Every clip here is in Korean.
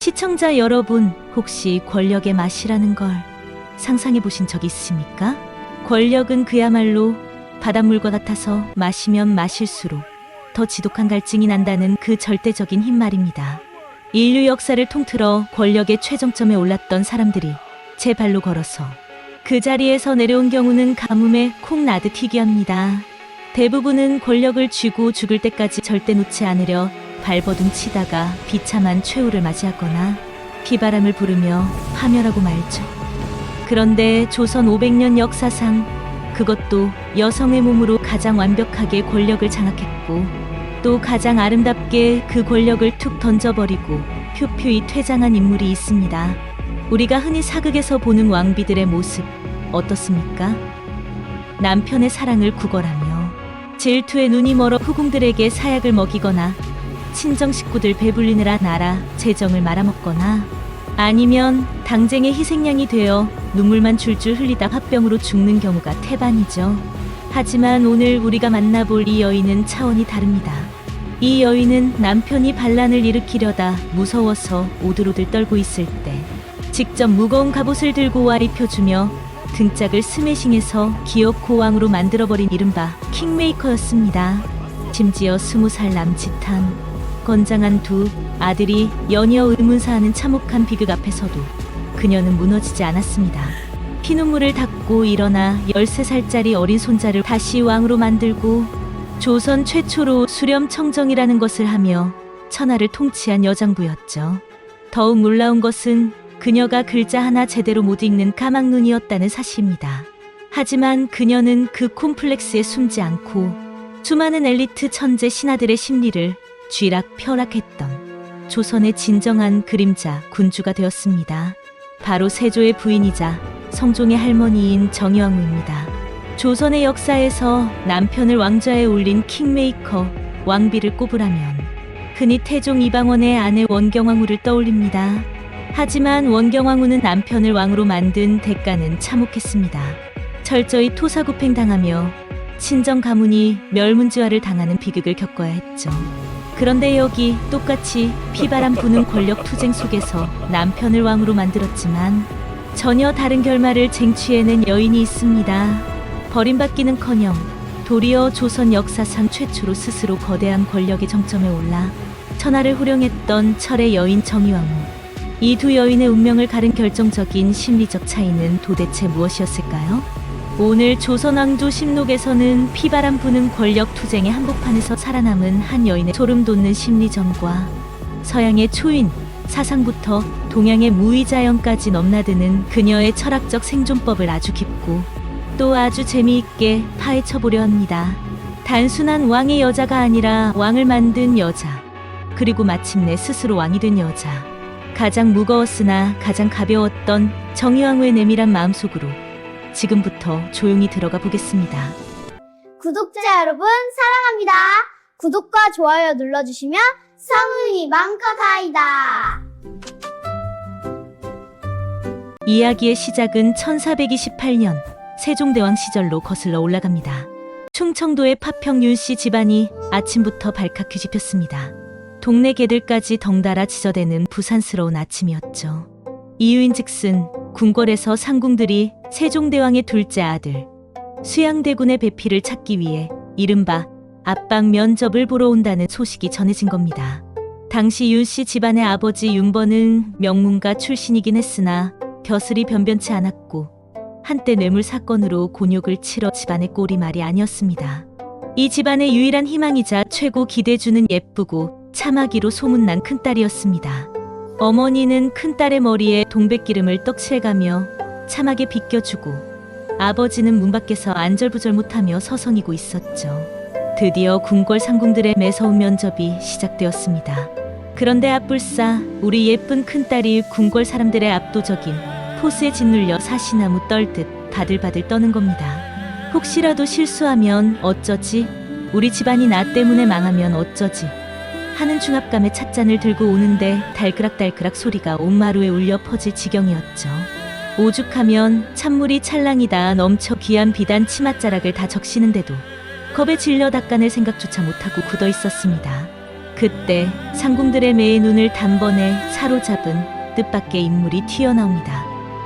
시청자 여러분, 혹시 권력의 맛이라는 걸 상상해 보신 적 있습니까? 권력은 그야말로 바닷물과 같아서 마시면 마실수록 더 지독한 갈증이 난다는 그 절대적인 힘 말입니다. 인류 역사를 통틀어 권력의 최정점에 올랐던 사람들이 제 발로 걸어서 그 자리에서 내려온 경우는 가뭄에 콩 나듯 희귀합니다. 대부분은 권력을 쥐고 죽을 때까지 절대 놓지 않으려 발버둥 치다가 비참한 최후를 맞이하거나 피바람을 부르며 파멸하고 말죠. 그런데 조선 500년 역사상 그것도 여성의 몸으로 가장 완벽하게 권력을 장악했고 또 가장 아름답게 그 권력을 툭 던져버리고 표표히 퇴장한 인물이 있습니다. 우리가 흔히 사극에서 보는 왕비들의 모습 어떻습니까? 남편의 사랑을 구걸하며 질투에 눈이 멀어 후궁들에게 사약을 먹이거나 친정 식구들 배불리느라 나라 재정을 말아먹거나 아니면 당쟁의 희생양이 되어 눈물만 줄줄 흘리다 화병으로 죽는 경우가 태반이죠. 하지만 오늘 우리가 만나볼 이 여인은 차원이 다릅니다. 이 여인은 남편이 반란을 일으키려다 무서워서 오들오들 떨고 있을 때 직접 무거운 갑옷을 들고 와 입혀주며 등짝을 스매싱해서 기업 고왕으로 만들어버린 이른바 킹메이커였습니다. 심지어 20살 남짓한 건장한 두 아들이 연이어 의문사하는 참혹한 비극 앞에서도 그녀는 무너지지 않았습니다. 피눈물을 닦고 일어나 13살짜리 어린 손자를 다시 왕으로 만들고 조선 최초로 수렴청정이라는 것을 하며 천하를 통치한 여장부였죠. 더욱 놀라운 것은 그녀가 글자 하나 제대로 못 읽는 까막눈이었다는 사실입니다. 하지만 그녀는 그 콤플렉스에 숨지 않고 수많은 엘리트 천재 신하들의 심리를 쥐락펴락했던 조선의 진정한 그림자 군주가 되었습니다. 바로 세조의 부인이자 성종의 할머니인 정의왕후입니다. 조선의 역사에서 남편을 왕좌에 올린 킹메이커 왕비를 꼽으라면 흔히 태종 이방원의 아내 원경왕후를 떠올립니다. 하지만 원경왕후는 남편을 왕으로 만든 대가는 참혹했습니다. 철저히 토사구팽당하며 친정 가문이 멸문지화를 당하는 비극을 겪어야 했죠. 그런데 여기 똑같이 피바람 부는 권력 투쟁 속에서 남편을 왕으로 만들었지만 전혀 다른 결말을 쟁취해낸 여인이 있습니다. 버림받기는커녕 도리어 조선 역사상 최초로 스스로 거대한 권력의 정점에 올라 천하를 호령했던 철의 여인 정의왕후. 이 두 여인의 운명을 가른 결정적인 심리적 차이는 도대체 무엇이었을까요? 오늘 조선왕조 심록에서는 피바람 부는 권력 투쟁의 한복판에서 살아남은 한 여인의 소름 돋는 심리전과 서양의 초인, 사상부터 동양의 무의자연까지 넘나드는 그녀의 철학적 생존법을 아주 깊고 또 아주 재미있게 파헤쳐보려 합니다. 단순한 왕의 여자가 아니라 왕을 만든 여자, 그리고 마침내 스스로 왕이 된 여자. 가장 무거웠으나 가장 가벼웠던 정의왕후의 내밀한 마음속으로 지금부터 조용히 들어가 보겠습니다. 구독자 여러분 사랑합니다. 구독과 좋아요 눌러주시면 성은이 마음껏 하이다. 이야기의 시작은 1428년 세종대왕 시절로 거슬러 올라갑니다. 충청도의 파평 윤씨 집안이 아침부터 발칵 뒤집혔습니다. 동네 개들까지 덩달아 지저대는 부산스러운 아침이었죠. 이유인즉슨 궁궐에서 상궁들이 세종대왕의 둘째 아들 수양대군의 배필을 찾기 위해 이른바 압박 면접을 보러 온다는 소식이 전해진 겁니다. 당시 윤씨 집안의 아버지 윤번은 명문가 출신이긴 했으나 벼슬이 변변치 않았고 한때 뇌물 사건으로 곤욕을 치러 집안의 꼴이 말이 아니었습니다. 이 집안의 유일한 희망이자 최고 기대주는 예쁘고 참하기로 소문난 큰딸이었습니다. 어머니는 큰딸의 머리에 동백기름을 떡칠해가며 참하게 빗겨주고 아버지는 문 밖에서 안절부절 못하며 서성이고 있었죠. 드디어 궁궐 상궁들의 매서운 면접이 시작되었습니다. 그런데 앞불싸 우리 예쁜 큰딸이 궁궐 사람들의 압도적인 포스에 짓눌려 사시나무 떨듯 바들바들 떠는 겁니다. 혹시라도 실수하면 어쩌지? 우리 집안이 나 때문에 망하면 어쩌지? 하는 중압감에 찻잔을 들고 오는데 달그락달그락 소리가 온 마루에 울려 퍼질 지경이었죠. 오죽하면 찬물이 찰랑이다 넘쳐 귀한 비단 치맛자락을 다 적시는데도 겁에 질려 닦아낼 생각조차 못하고 굳어 있었습니다. 그때 상궁들의 매의 눈을 단번에 사로잡은 뜻밖의 인물이 튀어나옵니다.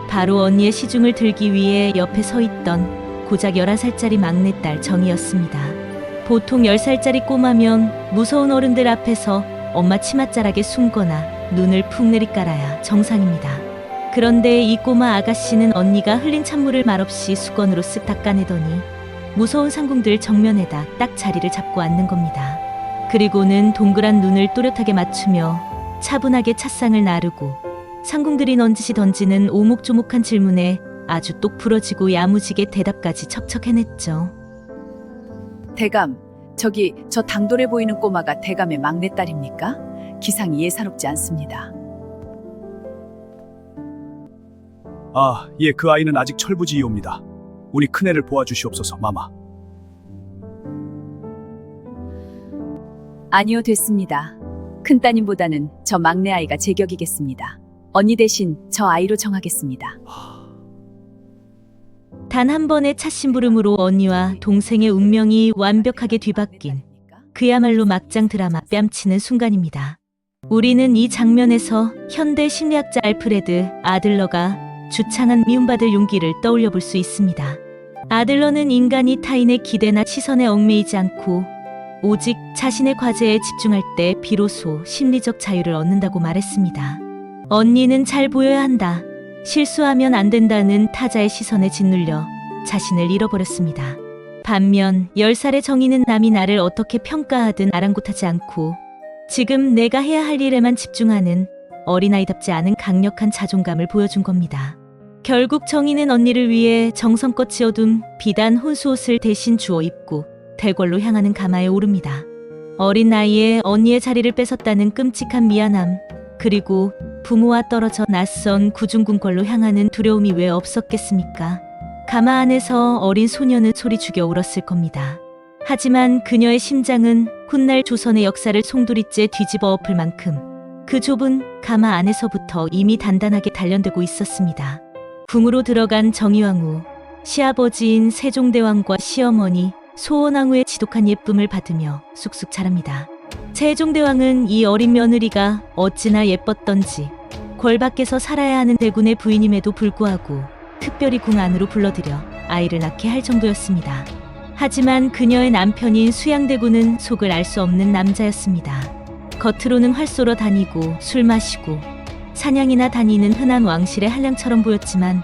바로 언니의 시중을 들기 위해 옆에 서 있던 고작 11살짜리 막내딸 정이었습니다. 보통 10살짜리 꼬마면 무서운 어른들 앞에서 엄마 치맛자락에 숨거나 눈을 푹 내리깔아야 정상입니다. 그런데 이 꼬마 아가씨는 언니가 흘린 찬물을 말없이 수건으로 쓱 닦아내더니 무서운 상궁들 정면에다 딱 자리를 잡고 앉는 겁니다. 그리고는 동그란 눈을 또렷하게 맞추며 차분하게 찻상을 나르고 상궁들이 넌지시 던지는 오목조목한 질문에 아주 똑 부러지고 야무지게 대답까지 척척 해냈죠. 대감, 저기 저 당돌해 보이는 꼬마가 대감의 막내딸입니까? 기상이 예사롭지 않습니다. 아, 예, 그 아이는 아직 철부지이옵니다. 우리 큰애를 보아주시옵소서, 마마. 아니요, 됐습니다. 큰따님보다는 저 막내 아이가 제격이겠습니다. 언니 대신 저 아이로 정하겠습니다. 단 한 번의 찻심부름으로 언니와 동생의 운명이 완벽하게 뒤바뀐 그야말로 막장 드라마 뺨치는 순간입니다. 우리는 이 장면에서 현대 심리학자 알프레드 아들러가 주창한 미움받을 용기를 떠올려 볼 수 있습니다. 아들러는 인간이 타인의 기대나 시선에 얽매이지 않고 오직 자신의 과제에 집중할 때 비로소 심리적 자유를 얻는다고 말했습니다. 언니는 잘 보여야 한다. 실수하면 안 된다는 타자의 시선에 짓눌려 자신을 잃어버렸습니다. 반면 10살의 정의는 남이 나를 어떻게 평가하든 아랑곳하지 않고 지금 내가 해야 할 일에만 집중하는 어린아이답지 않은 강력한 자존감을 보여준 겁니다. 결국 정의는 언니를 위해 정성껏 지어둔 비단 혼수옷을 대신 주워 입고 대궐로 향하는 가마에 오릅니다. 어린 나이에 언니의 자리를 뺏었다는 끔찍한 미안함, 그리고 부모와 떨어져 낯선 구중궁궐로 향하는 두려움이 왜 없었겠습니까? 가마 안에서 어린 소녀는 소리 죽여 울었을 겁니다. 하지만 그녀의 심장은 훗날 조선의 역사를 송두리째 뒤집어 엎을 만큼 그 좁은 가마 안에서부터 이미 단단하게 단련되고 있었습니다. 궁으로 들어간 정의왕후, 시아버지인 세종대왕과 시어머니 소원왕후의 지독한 예쁨을 받으며 쑥쑥 자랍니다. 세종대왕은 이 어린 며느리가 어찌나 예뻤던지 궐 밖에서 살아야 하는 대군의 부인임에도 불구하고 특별히 궁 안으로 불러들여 아이를 낳게 할 정도였습니다. 하지만 그녀의 남편인 수양대군은 속을 알 수 없는 남자였습니다. 겉으로는 활 쏘러 다니고 술 마시고 사냥이나 다니는 흔한 왕실의 한량처럼 보였지만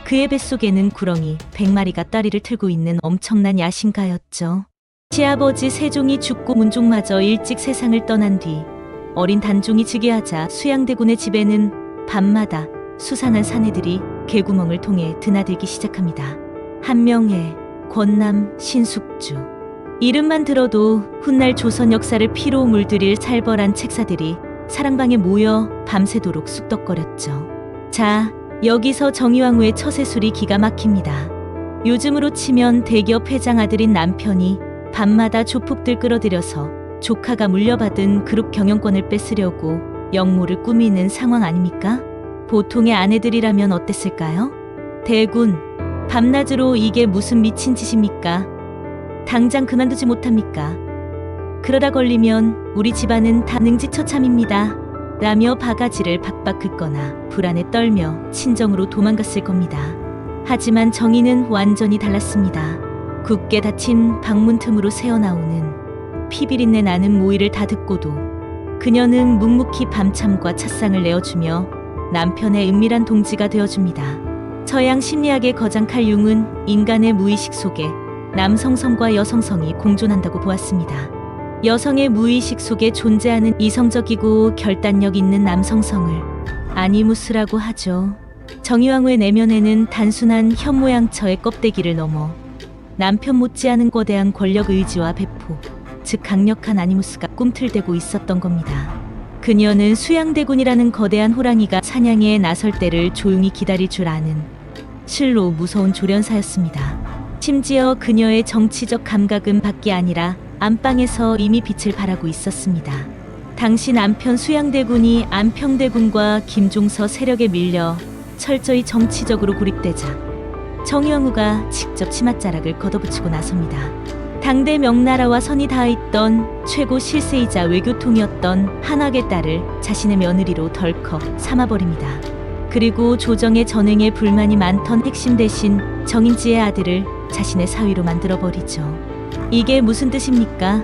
그의 뱃속에는 구렁이 100마리가 따리를 틀고 있는 엄청난 야심가였죠. 시아버지 세종이 죽고 문종마저 일찍 세상을 떠난 뒤 어린 단종이 즉위하자 수양대군의 집에는 밤마다 수상한 사내들이 개구멍을 통해 드나들기 시작합니다. 한명회, 권남, 신숙주. 이름만 들어도 훗날 조선 역사를 피로 물들일 살벌한 책사들이 사랑방에 모여 밤새도록 쑥덕거렸죠. 자, 여기서 정의왕후의 처세술이 기가 막힙니다. 요즘으로 치면 대기업 회장 아들인 남편이 밤마다 조폭들 끌어들여서 조카가 물려받은 그룹 경영권을 뺏으려고 역모를 꾸미는 상황 아닙니까? 보통의 아내들이라면 어땠을까요? 대군, 밤낮으로 이게 무슨 미친 짓입니까? 당장 그만두지 못합니까? 그러다 걸리면 우리 집안은 다 능지처참입니다. 라며 바가지를 박박 긋거나 불안에 떨며 친정으로 도망갔을 겁니다. 하지만 정의는 완전히 달랐습니다. 굳게 닫힌 방문 틈으로 새어나오는 피비린내 나는 모이를 다 듣고도 그녀는 묵묵히 밤참과 찻상을 내어주며 남편의 은밀한 동지가 되어줍니다. 서양 심리학의 거장 칼 융은 인간의 무의식 속에 남성성과 여성성이 공존한다고 보았습니다. 여성의 무의식 속에 존재하는 이성적이고 결단력 있는 남성성을 아니무스라고 하죠. 정의왕후의 내면에는 단순한 현모양처의 껍데기를 넘어 남편 못지않은 거대한 권력 의지와 배포, 즉 강력한 아니무스가 꿈틀대고 있었던 겁니다. 그녀는 수양대군이라는 거대한 호랑이가 사냥에 나설 때를 조용히 기다릴 줄 아는 실로 무서운 조련사였습니다. 심지어 그녀의 정치적 감각은 밖이 아니라 안방에서 이미 빛을 발하고 있었습니다. 당시 남편 수양대군이 안평대군과 김종서 세력에 밀려 철저히 정치적으로 고립되자 정의왕후가 직접 치맛자락을 걷어붙이고 나섭니다. 당대 명나라와 선이 닿아있던 최고 실세이자 외교통이었던 한학의 딸을 자신의 며느리로 덜컥 삼아버립니다. 그리고 조정의 전횡에 불만이 많던 핵심 대신 정인지의 아들을 자신의 사위로 만들어버리죠. 이게 무슨 뜻입니까?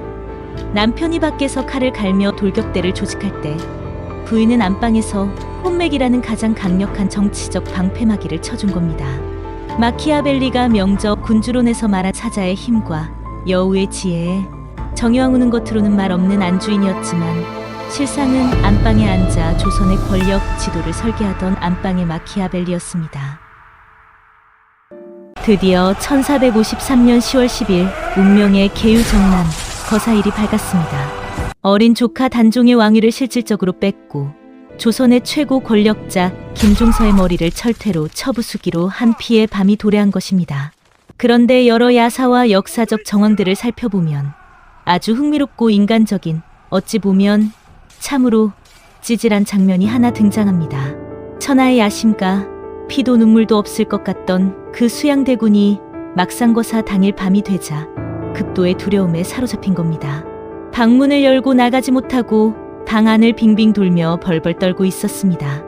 남편이 밖에서 칼을 갈며 돌격대를 조직할 때 부인은 안방에서 혼맥이라는 가장 강력한 정치적 방패막이를 쳐준 겁니다. 마키아벨리가 명저 군주론에서 말한 사자의 힘과 여우의 지혜에 정의왕후는 겉으로는 말 없는 안주인이었지만 실상은 안방에 앉아 조선의 권력 지도를 설계하던 안방의 마키아벨리였습니다. 드디어 1453년 10월 10일 운명의 계유정남 거사일이 밝았습니다. 어린 조카 단종의 왕위를 실질적으로 뺏고 조선의 최고 권력자 김종서의 머리를 철퇴로 쳐부수기로 한 피의 밤이 도래한 것입니다. 그런데 여러 야사와 역사적 정황들을 살펴보면 아주 흥미롭고 인간적인, 어찌 보면 참으로 찌질한 장면이 하나 등장합니다. 천하의 야심가, 피도 눈물도 없을 것 같던 그 수양대군이 막상거사 당일 밤이 되자 극도의 두려움에 사로잡힌 겁니다. 방문을 열고 나가지 못하고 방 안을 빙빙 돌며 벌벌 떨고 있었습니다.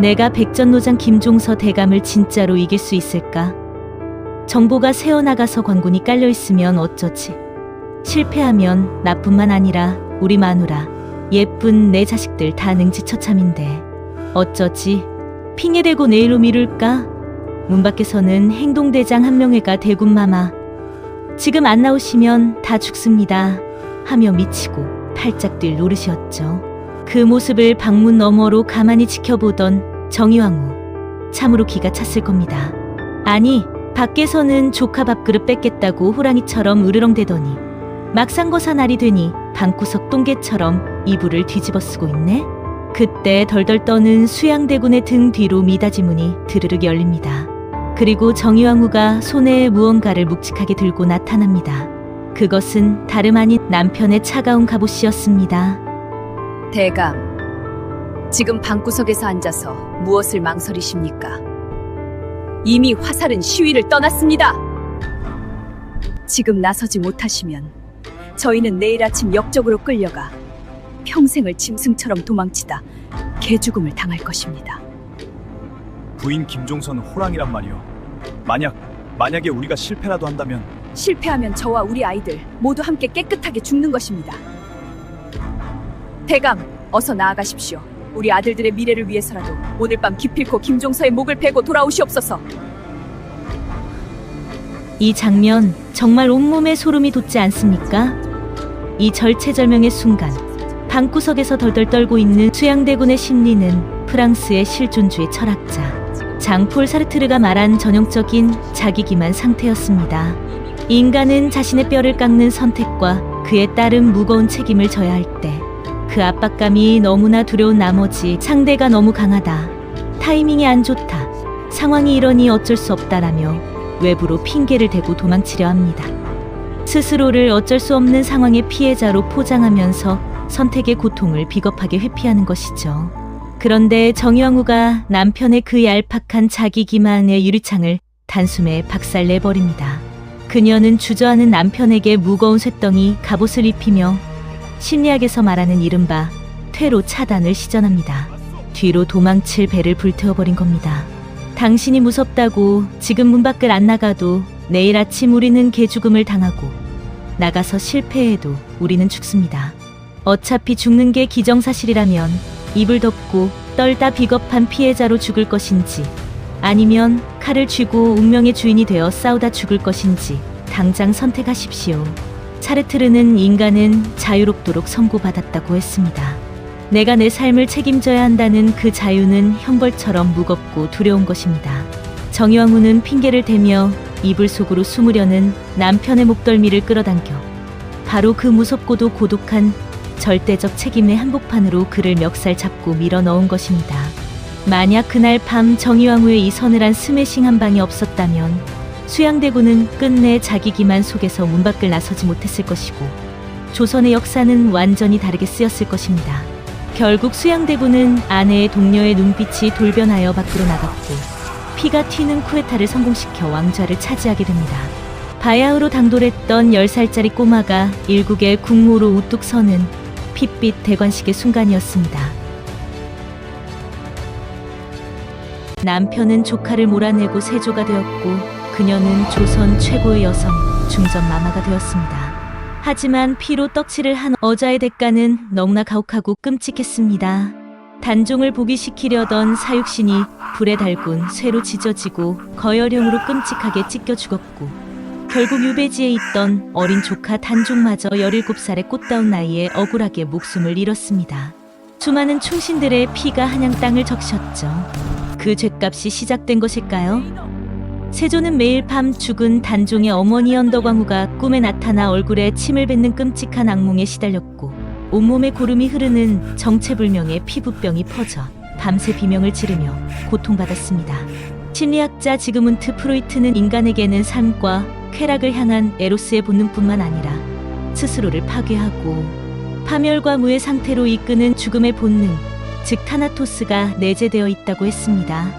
내가 백전노장 김종서 대감을 진짜로 이길 수 있을까? 정보가 새어나가서 관군이 깔려있으면 어쩌지? 실패하면 나뿐만 아니라 우리 마누라, 예쁜 내 자식들 다 능지처참인데 어쩌지? 핑계대고 내일로 미룰까? 문 밖에서는 행동대장 한명회가 대군마마 지금 안 나오시면 다 죽습니다 하며 미치고 팔짝 뛸 노릇이었죠. 그 모습을 방문 너머로 가만히 지켜보던 정의왕후 참으로 기가 찼을 겁니다. 아니 밖에서는 조카 밥그릇 뺏겠다고 호랑이처럼 으르렁대더니 막상거사 날이 되니 방구석 똥개처럼 이불을 뒤집어 쓰고 있네. 그때 덜덜 떠는 수양대군의 등 뒤로 미닫이 문이 드르륵 열립니다. 그리고 정의왕후가 손에 무언가를 묵직하게 들고 나타납니다. 그것은 다름 아닌 남편의 차가운 갑옷이었습니다. 대감, 지금 방구석에서 앉아서 무엇을 망설이십니까? 이미 화살은 시위를 떠났습니다. 지금 나서지 못하시면 저희는 내일 아침 역적으로 끌려가 평생을 짐승처럼 도망치다 개죽음을 당할 것입니다. 부인 김종서는 호랑이란 말이요. 만약에 우리가 실패라도 한다면 실패하면 저와 우리 아이들 모두 함께 깨끗하게 죽는 것입니다. 대감, 어서 나아가십시오. 우리 아들들의 미래를 위해서라도 오늘 밤 기필코 김종서의 목을 베고 돌아오시옵소서. 이 장면 정말 온몸에 소름이 돋지 않습니까? 이 절체절명의 순간 방구석에서 덜덜 떨고 있는 수양대군의 심리는 프랑스의 실존주의 철학자 장폴 사르트르가 말한 전형적인 자기기만 상태였습니다. 인간은 자신의 뼈를 깎는 선택과 그에 따른 무거운 책임을 져야 할 때 그 압박감이 너무나 두려운 나머지 상대가 너무 강하다, 타이밍이 안 좋다, 상황이 이러니 어쩔 수 없다라며 외부로 핑계를 대고 도망치려 합니다. 스스로를 어쩔 수 없는 상황의 피해자로 포장하면서 선택의 고통을 비겁하게 회피하는 것이죠. 그런데 정의왕후가 남편의 그 얄팍한 자기 기만의 유리창을 단숨에 박살내버립니다. 그녀는 주저하는 남편에게 무거운 쇳덩이 갑옷을 입히며 심리학에서 말하는 이른바 퇴로 차단을 시전합니다. 뒤로 도망칠 배를 불태워버린 겁니다. 당신이 무섭다고 지금 문 밖을 안 나가도 내일 아침 우리는 개죽음을 당하고 나가서 실패해도 우리는 죽습니다. 어차피 죽는 게 기정사실이라면 입을 덮고 떨다 비겁한 피해자로 죽을 것인지 아니면 칼을 쥐고 운명의 주인이 되어 싸우다 죽을 것인지 당장 선택하십시오. 사르트르는 인간은 자유롭도록 선고받았다고 했습니다. 내가 내 삶을 책임져야 한다는 그 자유는 형벌처럼 무겁고 두려운 것입니다. 정의왕후는 핑계를 대며 이불 속으로 숨으려는 남편의 목덜미를 끌어당겨 바로 그 무섭고도 고독한 절대적 책임의 한복판으로 그를 멱살 잡고 밀어 넣은 것입니다. 만약 그날 밤 정의왕후의 이 서늘한 스매싱 한 방이 없었다면 수양대군은 끝내 자기 기만 속에서 문 밖을 나서지 못했을 것이고 조선의 역사는 완전히 다르게 쓰였을 것입니다. 결국 수양대군은 아내의 동료의 눈빛이 돌변하여 밖으로 나갔고 피가 튀는 쿠데타를 성공시켜 왕좌를 차지하게 됩니다. 바야흐로 당돌했던 10살짜리 꼬마가 일국의 국모로 우뚝 서는 핏빛 대관식의 순간이었습니다. 남편은 조카를 몰아내고 세조가 되었고 그녀는 조선 최고의 여성 중전 마마가 되었습니다. 하지만 피로 떡칠을 한 어자의 대가는 너무나 가혹하고 끔찍했습니다. 단종을 복위시키려던 사육신이 불에 달군 쇠로 지져지고 거열형으로 끔찍하게 찢겨 죽었고 결국 유배지에 있던 어린 조카 단종마저 17살의 꽃다운 나이에 억울하게 목숨을 잃었습니다. 수많은 충신들의 피가 한양 땅을 적셨죠. 그 죗값이 시작된 것일까요? 세조는 매일 밤 죽은 단종의 어머니 연덕왕후가 꿈에 나타나 얼굴에 침을 뱉는 끔찍한 악몽에 시달렸고 온몸에 고름이 흐르는 정체불명의 피부병이 퍼져 밤새 비명을 지르며 고통받았습니다. 심리학자 지그문트 프로이트는 인간에게는 삶과 쾌락을 향한 에로스의 본능뿐만 아니라 스스로를 파괴하고 파멸과 무의 상태로 이끄는 죽음의 본능, 즉 타나토스가 내재되어 있다고 했습니다.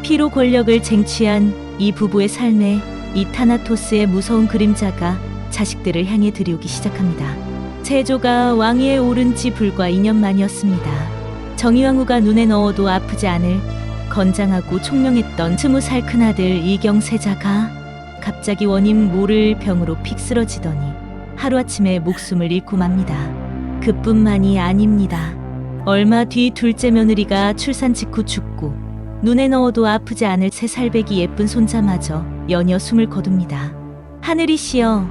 피로 권력을 쟁취한 이 부부의 삶에 이 타나토스의 무서운 그림자가 자식들을 향해 들이오기 시작합니다. 세조가 왕위에 오른 지 불과 2년 만이었습니다. 정의왕후가 눈에 넣어도 아프지 않을 건장하고 총명했던 20살 큰아들 이경세자가 갑자기 원인 모를 병으로 픽 쓰러지더니 하루아침에 목숨을 잃고 맙니다. 그뿐만이 아닙니다. 얼마 뒤 둘째 며느리가 출산 직후 죽고 눈에 넣어도 아프지 않을 3살배기 예쁜 손자마저 연이어 숨을 거둡니다. 하늘이시여,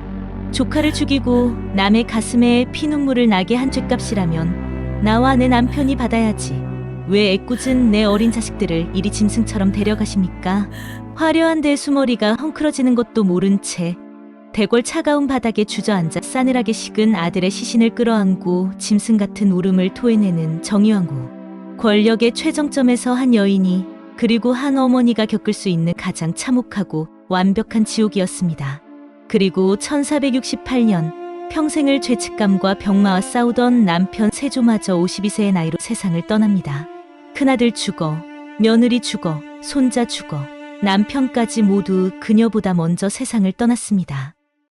조카를 죽이고 남의 가슴에 피눈물을 나게 한 죗값이라면 나와 내 남편이 받아야지. 왜 애꿎은 내 어린 자식들을 이리 짐승처럼 데려가십니까? 화려한 대수머리가 헝클어지는 것도 모른 채 대궐 차가운 바닥에 주저앉아 싸늘하게 식은 아들의 시신을 끌어안고 짐승 같은 울음을 토해내는 정의왕후. 권력의 최정점에서 한 여인이 그리고 한 어머니가 겪을 수 있는 가장 참혹하고 완벽한 지옥이었습니다. 그리고 1468년 평생을 죄책감과 병마와 싸우던 남편 세조마저 52세의 나이로 세상을 떠납니다. 큰아들 죽어, 며느리 죽어, 손자 죽어, 남편까지 모두 그녀보다 먼저 세상을 떠났습니다.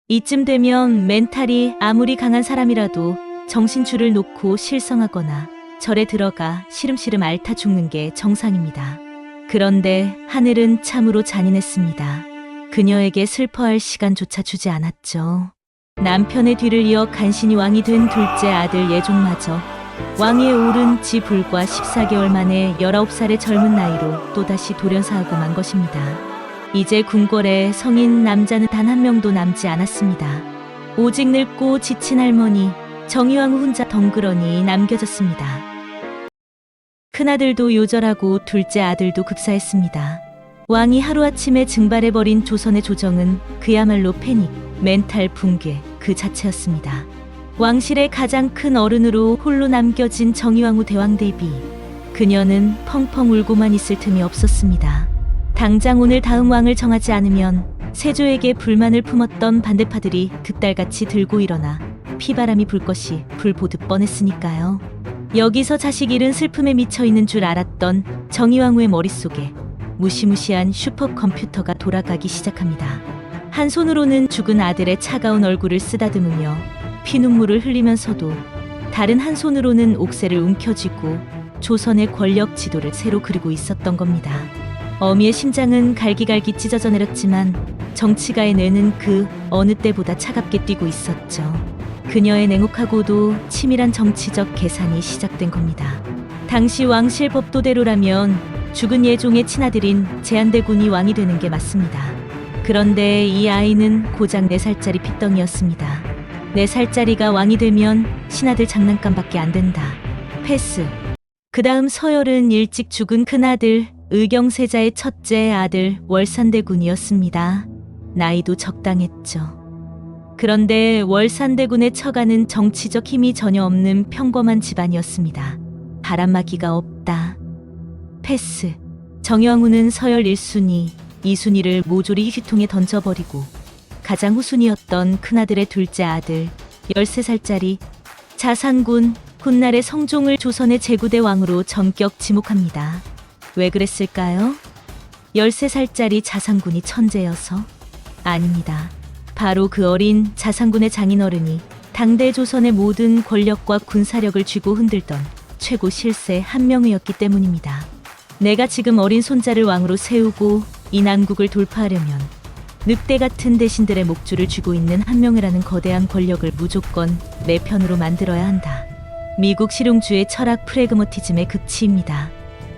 이쯤 되면 멘탈이 아무리 강한 사람이라도 정신줄을 놓고 실성하거나 절에 들어가 시름시름 앓다 죽는 게 정상입니다. 그런데 하늘은 참으로 잔인했습니다. 그녀에게 슬퍼할 시간조차 주지 않았죠. 남편의 뒤를 이어 간신히 왕이 된 둘째 아들 예종마저 왕위에 오른 지 불과 14개월 만에 19살의 젊은 나이로 또다시 돌연사하고 만 것입니다. 이제 궁궐에 성인 남자는 단 한 명도 남지 않았습니다. 오직 늙고 지친 할머니 정의왕후 혼자 덩그러니 남겨졌습니다. 큰아들도 요절하고 둘째 아들도 급사했습니다. 왕이 하루아침에 증발해버린 조선의 조정은 그야말로 패닉, 멘탈 붕괴 그 자체였습니다. 왕실의 가장 큰 어른으로 홀로 남겨진 정의왕후 대왕 대비 그녀는 펑펑 울고만 있을 틈이 없었습니다. 당장 오늘 다음 왕을 정하지 않으면 세조에게 불만을 품었던 반대파들이 득달같이 들고 일어나 피바람이 불 것이 불 보듯 뻔했으니까요. 여기서 자식 잃은 슬픔에 미쳐있는 줄 알았던 정의왕후의 머릿속에 무시무시한 슈퍼컴퓨터가 돌아가기 시작합니다. 한 손으로는 죽은 아들의 차가운 얼굴을 쓰다듬으며 피눈물을 흘리면서도 다른 한 손으로는 옥새를 움켜쥐고 조선의 권력 지도를 새로 그리고 있었던 겁니다. 어미의 심장은 갈기갈기 찢어져 내렸지만 정치가의 뇌는 그 어느 때보다 차갑게 뛰고 있었죠. 그녀의 냉혹하고도 치밀한 정치적 계산이 시작된 겁니다. 당시 왕실 법도대로라면 죽은 예종의 친아들인 제한대군이 왕이 되는 게 맞습니다. 그런데 이 아이는 고작 4살짜리 핏덩이였습니다. 4살짜리가 왕이 되면 신하들 장난감밖에 안 된다. 패스. 그 다음 서열은 일찍 죽은 큰아들 의경세자의 첫째 아들 월산대군이었습니다. 나이도 적당했죠. 그런데 월산대군의 처가는 정치적 힘이 전혀 없는 평범한 집안이었습니다. 바람막이가 없다. 패스. 정영우는 서열 1순위, 2순위를 모조리 휴통에 던져버리고 가장 후순위였던 큰아들의 둘째 아들 13살짜리 자산군 훗날의 성종을 조선의 제구대 왕으로 전격 지목합니다. 왜 그랬을까요? 13살짜리 자산군이 천재여서? 아닙니다. 바로 그 어린 자상군의 장인어른이 당대 조선의 모든 권력과 군사력을 쥐고 흔들던 최고 실세 한명회였기 때문입니다. 내가 지금 어린 손자를 왕으로 세우고 이 난국을 돌파하려면 늑대 같은 대신들의 목줄을 쥐고 있는 한명회라는 거대한 권력을 무조건 내 편으로 만들어야 한다. 미국 실용주의 철학 프래그머티즘의 극치입니다.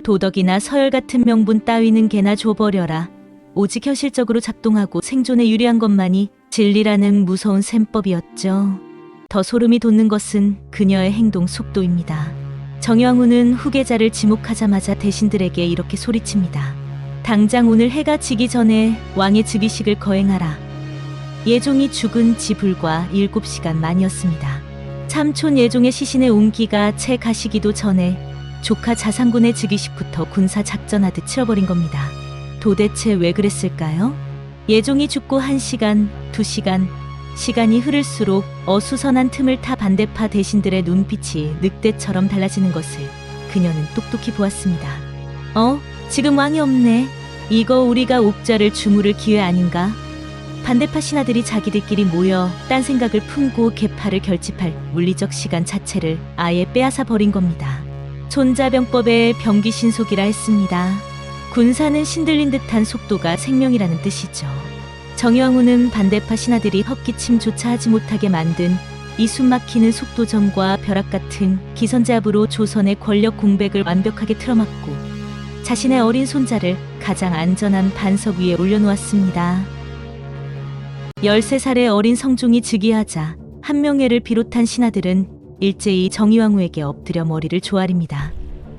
도덕이나 서열 같은 명분 따위는 개나 줘버려라. 오직 현실적으로 작동하고 생존에 유리한 것만이 진리라는 무서운 셈법이었죠. 더 소름이 돋는 것은 그녀의 행동 속도입니다. 정영훈은 후계자를 지목하자마자 대신들에게 이렇게 소리칩니다. 당장 오늘 해가 지기 전에 왕의 즉위식을 거행하라. 예종이 죽은 지 불과 7시간 만이었습니다. 삼촌 예종의 시신의 옹기가 채 가시기도 전에 조카 자상군의 즉위식부터 군사 작전하듯 치러버린 겁니다. 도대체 왜 그랬을까요? 예종이 죽고 1시간, 2시간, 시간이 흐를수록 어수선한 틈을 타 반대파 대신들의 눈빛이 늑대처럼 달라지는 것을 그녀는 똑똑히 보았습니다. 지금 왕이 없네. 이거 우리가 옥좌를 주무를 기회 아닌가? 반대파 신하들이 자기들끼리 모여 딴 생각을 품고 개파를 결집할 물리적 시간 자체를 아예 빼앗아 버린 겁니다. 손자병법의 병기신속이라 했습니다. 군사는 신들린 듯한 속도가 생명이라는 뜻이죠. 정영훈은 반대파 신하들이 헛기침조차 하지 못하게 만든 이 숨막히는 속도전과 벼락 같은 기선제압으로 조선의 권력 공백을 완벽하게 틀어막고 자신의 어린 손자를 가장 안전한 반석 위에 올려놓았습니다. 13살의 어린 성종이 즉위하자 한명회를 비롯한 신하들은 일제히 정의왕후에게 엎드려 머리를 조아립니다.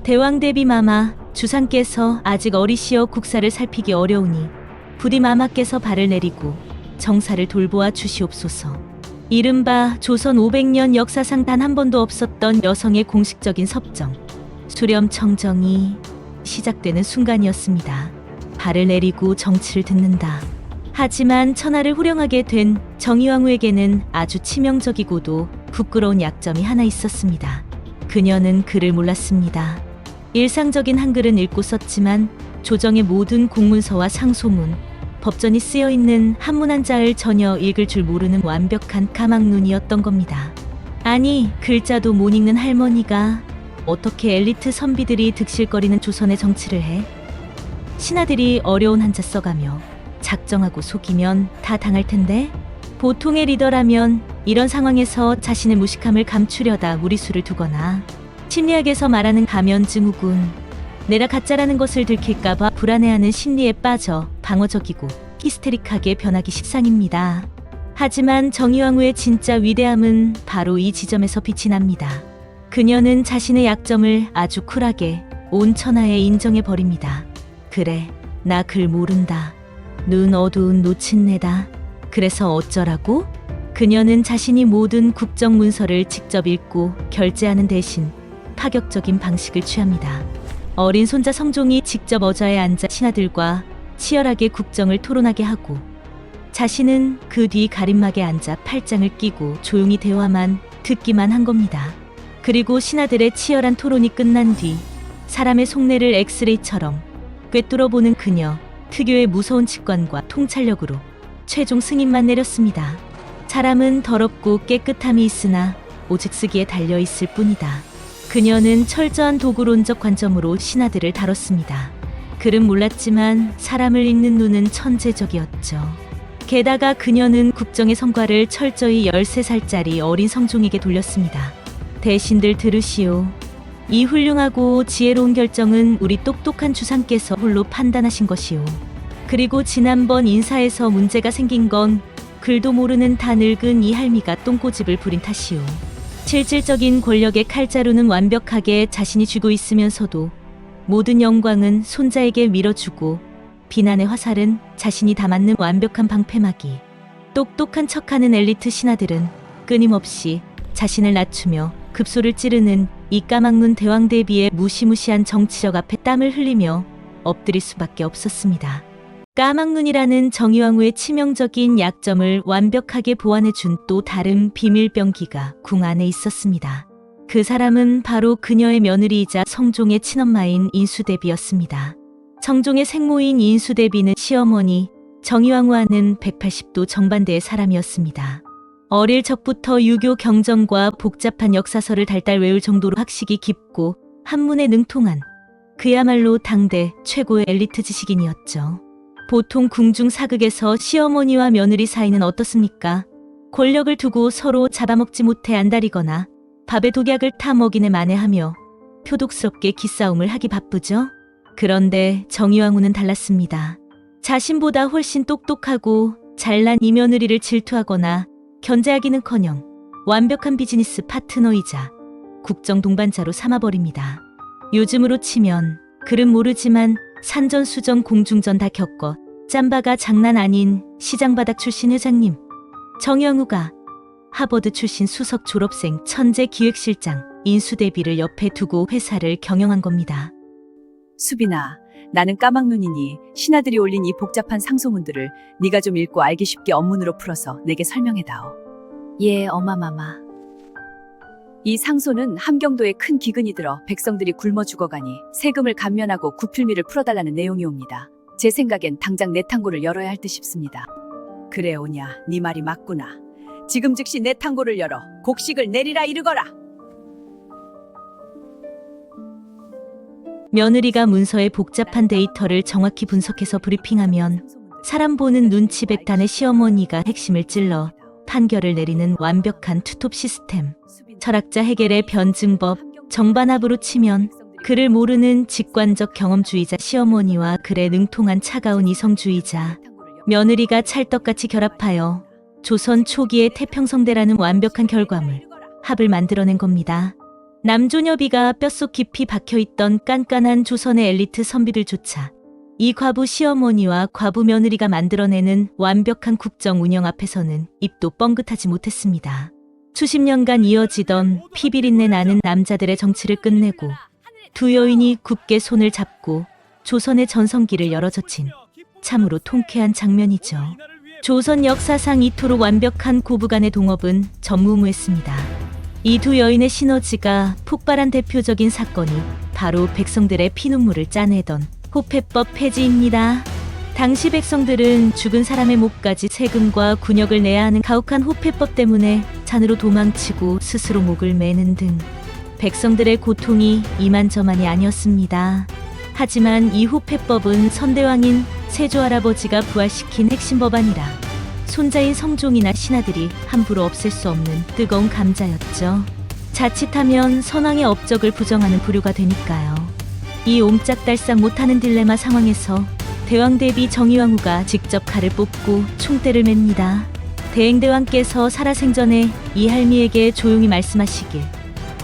대왕 대비 마마, 주상께서 아직 어리시어 국사를 살피기 어려우니 부디 마마께서 발을 내리고 정사를 돌보아 주시옵소서. 이른바 조선 500년 역사상 단 한 번도 없었던 여성의 공식적인 섭정, 수렴청정이 시작되는 순간이었습니다. 발을 내리고 정치를 듣는다. 하지만 천하를 후령하게 된 정의왕후에게는 아주 치명적이고도 부끄러운 약점이 하나 있었습니다. 그녀는 글을 몰랐습니다. 일상적인 한글은 읽고 썼지만 조정의 모든 공문서와 상소문, 법전이 쓰여있는 한문 한자를 전혀 읽을 줄 모르는 완벽한 까막눈이었던 겁니다. 아니, 글자도 못 읽는 할머니가 어떻게 엘리트 선비들이 득실거리는 조선의 정치를 해? 신하들이 어려운 한자 써가며 작정하고 속이면 다 당할 텐데? 보통의 리더라면 이런 상황에서 자신의 무식함을 감추려다 무리수를 두거나 심리학에서 말하는 가면증후군, 내가 가짜라는 것을 들킬까봐 불안해하는 심리에 빠져 방어적이고 히스테릭하게 변하기 십상입니다. 하지만 정의왕후의 진짜 위대함은 바로 이 지점에서 빛이 납니다. 그녀는 자신의 약점을 아주 쿨하게 온 천하에 인정해버립니다. 그래, 나 글 모른다. 눈 어두운 노친네다. 그래서 어쩌라고? 그녀는 자신이 모든 국정문서를 직접 읽고 결제하는 대신 파격적인 방식을 취합니다. 어린 손자 성종이 직접 어좌에 앉아 신하들과 치열하게 국정을 토론하게 하고 자신은 그 뒤 가림막에 앉아 팔짱을 끼고 조용히 대화만 듣기만 한 겁니다. 그리고 신하들의 치열한 토론이 끝난 뒤 사람의 속내를 엑스레이처럼 꿰뚫어보는 그녀 특유의 무서운 직관과 통찰력으로 최종 승인만 내렸습니다. 사람은 더럽고 깨끗함이 있으나 오직 쓰기에 달려있을 뿐이다. 그녀는 철저한 도구론적 관점으로 신하들을 다뤘습니다. 글은 몰랐지만 사람을 읽는 눈은 천재적이었죠. 게다가 그녀는 국정의 성과를 철저히 13살짜리 어린 성종에게 돌렸습니다. 대신들 들으시오. 이 훌륭하고 지혜로운 결정은 우리 똑똑한 주상께서 홀로 판단하신 것이오. 그리고 지난번 인사에서 문제가 생긴 건 글도 모르는 다 늙은 이 할미가 똥꼬집을 부린 탓이오. 실질적인 권력의 칼자루는 완벽하게 자신이 쥐고 있으면서도 모든 영광은 손자에게 밀어주고 비난의 화살은 자신이 다 맞는 완벽한 방패막이. 똑똑한 척하는 엘리트 신하들은 끊임없이 자신을 낮추며 급소를 찌르는 이 까막눈 대왕 대비의 무시무시한 정치력 앞에 땀을 흘리며 엎드릴 수밖에 없었습니다. 까막눈이라는 정의왕후의 치명적인 약점을 완벽하게 보완해준 또 다른 비밀병기가 궁 안에 있었습니다. 그 사람은 바로 그녀의 며느리이자 성종의 친엄마인 인수대비였습니다. 성종의 생모인 인수대비는 시어머니 정의왕후와는 180도 정반대의 사람이었습니다. 어릴 적부터 유교 경전과 복잡한 역사서를 달달 외울 정도로 학식이 깊고 한문에 능통한 그야말로 당대 최고의 엘리트 지식인이었죠. 보통 궁중 사극에서 시어머니와 며느리 사이는 어떻습니까? 권력을 두고 서로 잡아먹지 못해 안달이거나 밥에 독약을 타 먹이네 만회하며 표독스럽게 기싸움을 하기 바쁘죠. 그런데 정의왕후는 달랐습니다. 자신보다 훨씬 똑똑하고 잘난 이며느리를 질투하거나 견제하기는커녕 완벽한 비즈니스 파트너이자 국정 동반자로 삼아버립니다. 요즘으로 치면 글은 모르지만 산전수전 공중전 다 겪어 짬바가 장난 아닌 시장바닥 출신 회장님 정의왕후가 하버드 출신 수석 졸업생 천재 기획실장 인수대비를 옆에 두고 회사를 경영한 겁니다. 수빈아, 나는 까막눈이니 신하들이 올린 이 복잡한 상소문들을 네가 좀 읽고 알기 쉽게 언문으로 풀어서 내게 설명해다오. 예, 어마마마. 이 상소는 함경도에 큰 기근이 들어 백성들이 굶어 죽어가니 세금을 감면하고 구필미를 풀어달라는 내용이옵니다. 제 생각엔 당장 내탕고를 열어야 할 듯 싶습니다. 그래 오냐, 네 말이 맞구나. 지금 즉시 내탕고를 열어 곡식을 내리라 이르거라. 며느리가 문서의 복잡한 데이터를 정확히 분석해서 브리핑하면 사람 보는 눈치 백단의 시어머니가 핵심을 찔러 판결을 내리는 완벽한 투톱 시스템. 철학자 해겔의 변증법, 정반합으로 치면 글을 모르는 직관적 경험주의자 시어머니와 글에 능통한 차가운 이성주의자 며느리가 찰떡같이 결합하여 조선 초기의 태평성대라는 완벽한 결과물, 합을 만들어낸 겁니다. 남조녀비가 뼛속 깊이 박혀있던 깐깐한 조선의 엘리트 선비들조차 이 과부 시어머니와 과부 며느리가 만들어내는 완벽한 국정 운영 앞에서는 입도 뻥긋하지 못했습니다. 수십 년간 이어지던 피비린내 나는 남자들의 정치를 끝내고 두 여인이 굳게 손을 잡고 조선의 전성기를 열어젖힌 참으로 통쾌한 장면이죠. 조선 역사상 이토록 완벽한 고부간의 동업은 전무후무했습니다. 이 두 여인의 시너지가 폭발한 대표적인 사건이 바로 백성들의 피눈물을 짜내던 호패법 폐지입니다. 당시 백성들은 죽은 사람의 목까지 세금과 군역을 내야 하는 가혹한 호패법 때문에 산으로 도망치고 스스로 목을 매는 등 백성들의 고통이 이만저만이 아니었습니다. 하지만 이 호패법은 선대왕인 세조할아버지가 부활시킨 핵심 법안이라 손자인 성종이나 신하들이 함부로 없앨 수 없는 뜨거운 감자였죠. 자칫하면 선왕의 업적을 부정하는 부류가 되니까요. 이 옴짝달싹 못하는 딜레마 상황에서 대왕 대비 정의왕후가 직접 칼을 뽑고 총대를 맵니다. 대행대왕께서 살아생전에 이 할미에게 조용히 말씀하시길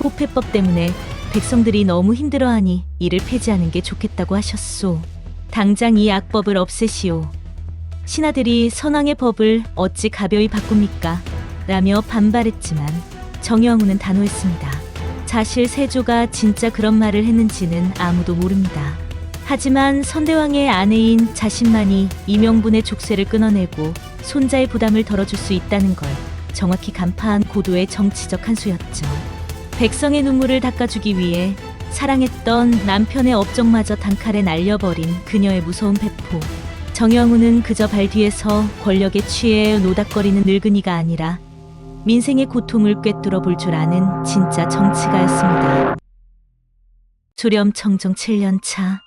호패법 때문에 백성들이 너무 힘들어하니 이를 폐지하는 게 좋겠다고 하셨소. 당장 이 악법을 없애시오. 신하들이 선왕의 법을 어찌 가벼이 바꿉니까? 라며 반발했지만 정의왕후는 단호했습니다. 사실 세조가 진짜 그런 말을 했는지는 아무도 모릅니다. 하지만 선대왕의 아내인 자신만이 이명분의 족쇄를 끊어내고 손자의 부담을 덜어줄 수 있다는 걸 정확히 간파한 고도의 정치적 한 수였죠. 백성의 눈물을 닦아주기 위해 사랑했던 남편의 업적마저 단칼에 날려버린 그녀의 무서운 배포. 정의왕후는 그저 발 뒤에서 권력에 취해 노닥거리는 늙은이가 아니라 민생의 고통을 꿰뚫어 볼 줄 아는 진짜 정치가였습니다. 수렴청정 7년 차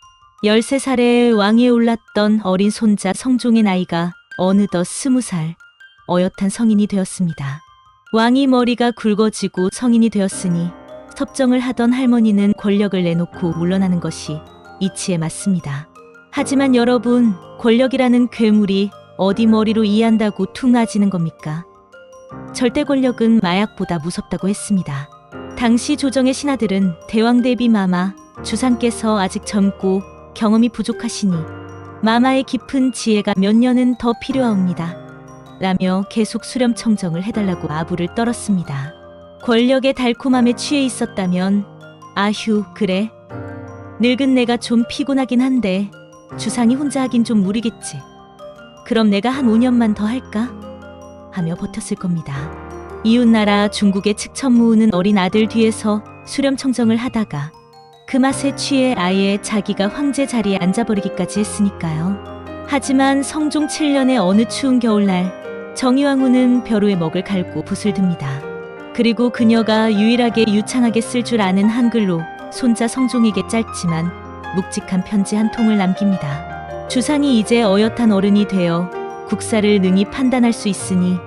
13살에 왕위에 올랐던 어린 손자 성종의 나이가 어느덧 20살, 어엿한 성인이 되었습니다. 왕이 머리가 굵어지고 성인이 되었으니 섭정을 하던 할머니는 권력을 내놓고 물러나는 것이 이치에 맞습니다. 하지만 여러분, 권력이라는 괴물이 어디 머리로 이해한다고 퉁아지는 겁니까? 절대 권력은 마약보다 무섭다고 했습니다. 당시 조정의 신하들은 대왕 대비 마마, 주상께서 아직 젊고 경험이 부족하시니 마마의 깊은 지혜가 몇 년은 더 필요하옵니다. 라며 계속 수렴청정을 해달라고 아부를 떨었습니다. 권력의 달콤함에 취해 있었다면 아휴 그래 늙은 내가 좀 피곤하긴 한데 주상이 혼자 하긴 좀 무리겠지. 그럼 내가 한 5년만 더 할까? 하며 버텼을 겁니다. 이웃나라 중국의 측천무우는 어린 아들 뒤에서 수렴청정을 하다가 그 맛에 취해 아예 자기가 황제 자리에 앉아버리기까지 했으니까요. 하지만 성종 7년의 어느 추운 겨울날 정의왕후는 벼루에 먹을 갈고 붓을 듭니다. 그리고 그녀가 유일하게 유창하게 쓸 줄 아는 한글로 손자 성종에게 짧지만 묵직한 편지 한 통을 남깁니다. 주상이 이제 어엿한 어른이 되어 국사를 능히 판단할 수 있으니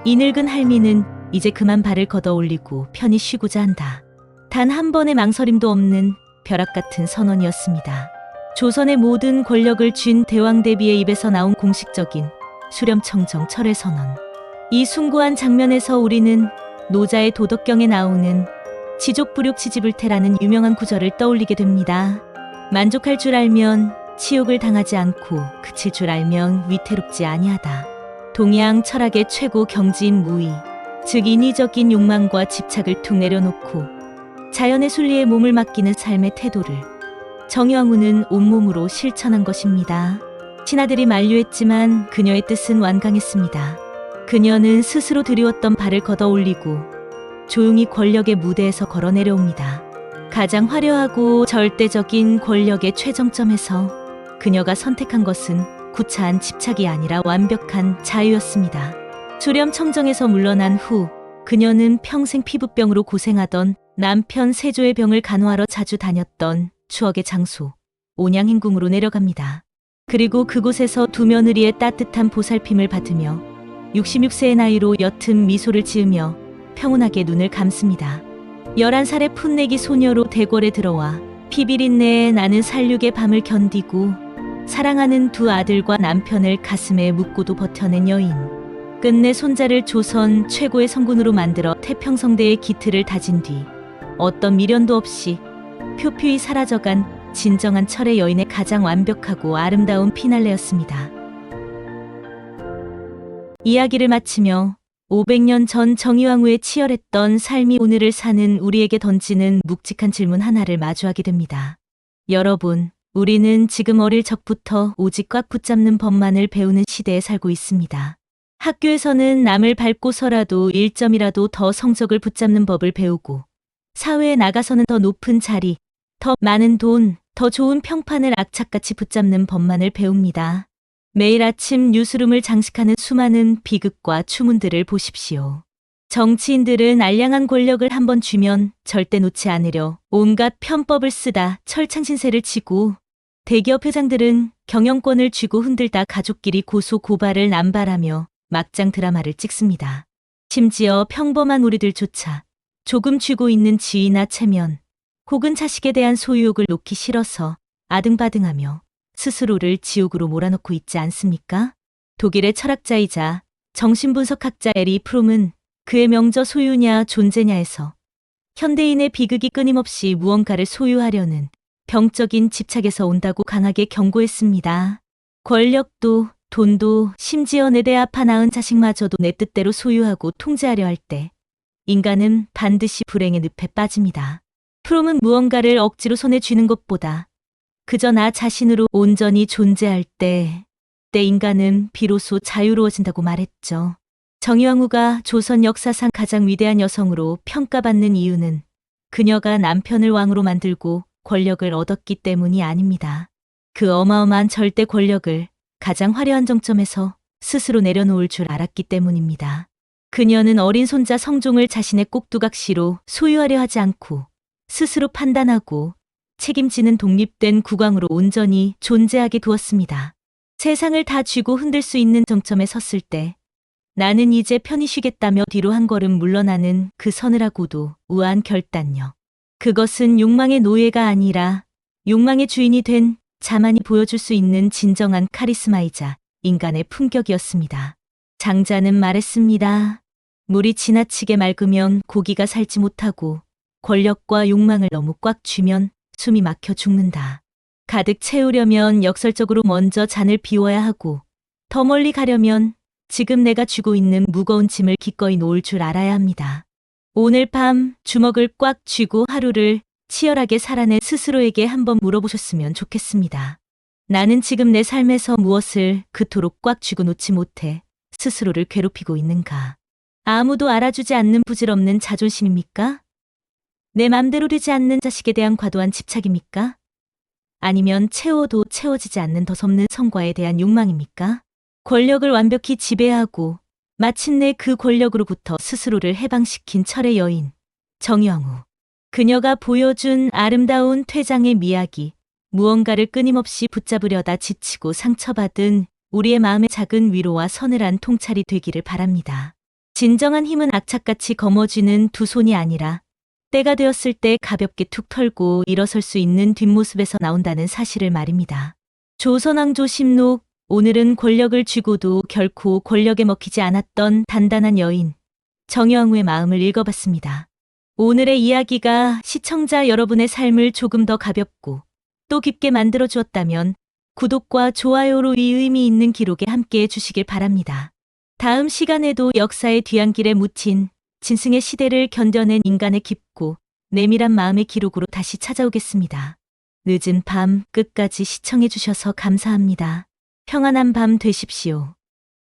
이 늙은 할미는 이제 그만 발을 걷어 올리고 편히 쉬고자 한다. 단 한 번의 망설임도 없는 벼락 같은 선언이었습니다. 조선의 모든 권력을 쥔 대왕 대비의 입에서 나온 공식적인 수렴청정 철회 선언. 이 숭고한 장면에서 우리는 노자의 도덕경에 나오는 지족불욕 치지불태라는 유명한 구절을 떠올리게 됩니다. 만족할 줄 알면 치욕을 당하지 않고 그칠 줄 알면 위태롭지 아니하다. 동양 철학의 최고 경지인 무의, 즉 인위적인 욕망과 집착을 툭 내려놓고 자연의 순리에 몸을 맡기는 삶의 태도를 정의왕후는 온몸으로 실천한 것입니다. 신하들이 만류했지만 그녀의 뜻은 완강했습니다. 그녀는 스스로 들이웠던 발을 걷어 올리고 조용히 권력의 무대에서 걸어 내려옵니다. 가장 화려하고 절대적인 권력의 최정점에서 그녀가 선택한 것은 구차한 집착이 아니라 완벽한 자유였습니다. 수렴청정에서 물러난 후 그녀는 평생 피부병으로 고생하던 남편 세조의 병을 간호하러 자주 다녔던 추억의 장소 온양행궁으로 내려갑니다. 그리고 그곳에서 두 며느리의 따뜻한 보살핌을 받으며 66세의 나이로 옅은 미소를 지으며 평온하게 눈을 감습니다. 11살의 풋내기 소녀로 대궐에 들어와 피비린내에 나는 살육의 밤을 견디고 사랑하는 두 아들과 남편을 가슴에 묻고도 버텨낸 여인. 끝내 손자를 조선 최고의 성군으로 만들어 태평성대의 기틀을 다진 뒤 어떤 미련도 없이 표피히 사라져간 진정한 철의 여인의 가장 완벽하고 아름다운 피날레였습니다. 이야기를 마치며 500년 전 정의왕후의 치열했던 삶이 오늘을 사는 우리에게 던지는 묵직한 질문 하나를 마주하게 됩니다. 여러분, 우리는 지금 어릴 적부터 오직 꽉 붙잡는 법만을 배우는 시대에 살고 있습니다. 학교에서는 남을 밟고서라도 1점이라도 더 성적을 붙잡는 법을 배우고 사회에 나가서는 더 높은 자리, 더 많은 돈, 더 좋은 평판을 악착같이 붙잡는 법만을 배웁니다. 매일 아침 뉴스룸을 장식하는 수많은 비극과 추문들을 보십시오. 정치인들은 알량한 권력을 한번 쥐면 절대 놓지 않으려 온갖 편법을 쓰다 철창신세를 치고 대기업 회장들은 경영권을 쥐고 흔들다 가족끼리 고소 고발을 남발하며 막장 드라마를 찍습니다. 심지어 평범한 우리들조차 조금 쥐고 있는 지위나 체면 혹은 자식에 대한 소유욕을 놓기 싫어서 아등바등하며 스스로를 지옥으로 몰아넣고 있지 않습니까? 독일의 철학자이자 정신분석학자 에리 프롬은 그의 명저 소유냐 존재냐에서 현대인의 비극이 끊임없이 무언가를 소유하려는 병적인 집착에서 온다고 강하게 경고했습니다. 권력도 돈도 심지어 내 대 아파 낳은 자식마저도 내 뜻대로 소유하고 통제하려 할 때 인간은 반드시 불행의 늪에 빠집니다. 프롬은 무언가를 억지로 손에 쥐는 것보다 그저 나 자신으로 온전히 존재할 때 인간은 비로소 자유로워진다고 말했죠. 정의왕후가 조선 역사상 가장 위대한 여성으로 평가받는 이유는 그녀가 남편을 왕으로 만들고 권력을 얻었기 때문이 아닙니다. 그 어마어마한 절대 권력을 가장 화려한 정점에서 스스로 내려놓을 줄 알았기 때문입니다. 그녀는 어린 손자 성종을 자신의 꼭두각시로 소유하려 하지 않고 스스로 판단하고 책임지는 독립된 국왕으로 온전히 존재하게 두었습니다. 세상을 다 쥐고 흔들 수 있는 정점에 섰을 때 나는 이제 편히 쉬겠다며 뒤로 한 걸음 물러나는 그 서늘하고도 우아한 결단력. 그것은 욕망의 노예가 아니라 욕망의 주인이 된 자만이 보여줄 수 있는 진정한 카리스마이자 인간의 품격이었습니다. 장자는 말했습니다. 물이 지나치게 맑으면 고기가 살지 못하고 권력과 욕망을 너무 꽉 쥐면 숨이 막혀 죽는다. 가득 채우려면 역설적으로 먼저 잔을 비워야 하고 더 멀리 가려면 지금 내가 쥐고 있는 무거운 짐을 기꺼이 놓을 줄 알아야 합니다. 오늘 밤 주먹을 꽉 쥐고 하루를 치열하게 살아낸 스스로에게 한번 물어보셨으면 좋겠습니다. 나는 지금 내 삶에서 무엇을 그토록 꽉 쥐고 놓지 못해 스스로를 괴롭히고 있는가? 아무도 알아주지 않는 부질없는 자존심입니까? 내 맘대로 되지 않는 자식에 대한 과도한 집착입니까? 아니면 채워도 채워지지 않는 더섭는 성과에 대한 욕망입니까? 권력을 완벽히 지배하고 마침내 그 권력으로부터 스스로를 해방시킨 철의 여인, 정영우. 그녀가 보여준 아름다운 퇴장의 미학이 무언가를 끊임없이 붙잡으려다 지치고 상처받은 우리의 마음의 작은 위로와 서늘한 통찰이 되기를 바랍니다. 진정한 힘은 악착같이 거머쥐는 두 손이 아니라 때가 되었을 때 가볍게 툭 털고 일어설 수 있는 뒷모습에서 나온다는 사실을 말입니다. 조선왕조 심록, 오늘은 권력을 쥐고도 결코 권력에 먹히지 않았던 단단한 여인, 정여왕후의 마음을 읽어봤습니다. 오늘의 이야기가 시청자 여러분의 삶을 조금 더 가볍고 또 깊게 만들어 주었다면 구독과 좋아요로 이 의미 있는 기록에 함께 해주시길 바랍니다. 다음 시간에도 역사의 뒤안길에 묻힌 진승의 시대를 견뎌낸 인간의 깊고 내밀한 마음의 기록으로 다시 찾아오겠습니다. 늦은 밤 끝까지 시청해주셔서 감사합니다. 평안한 밤 되십시오.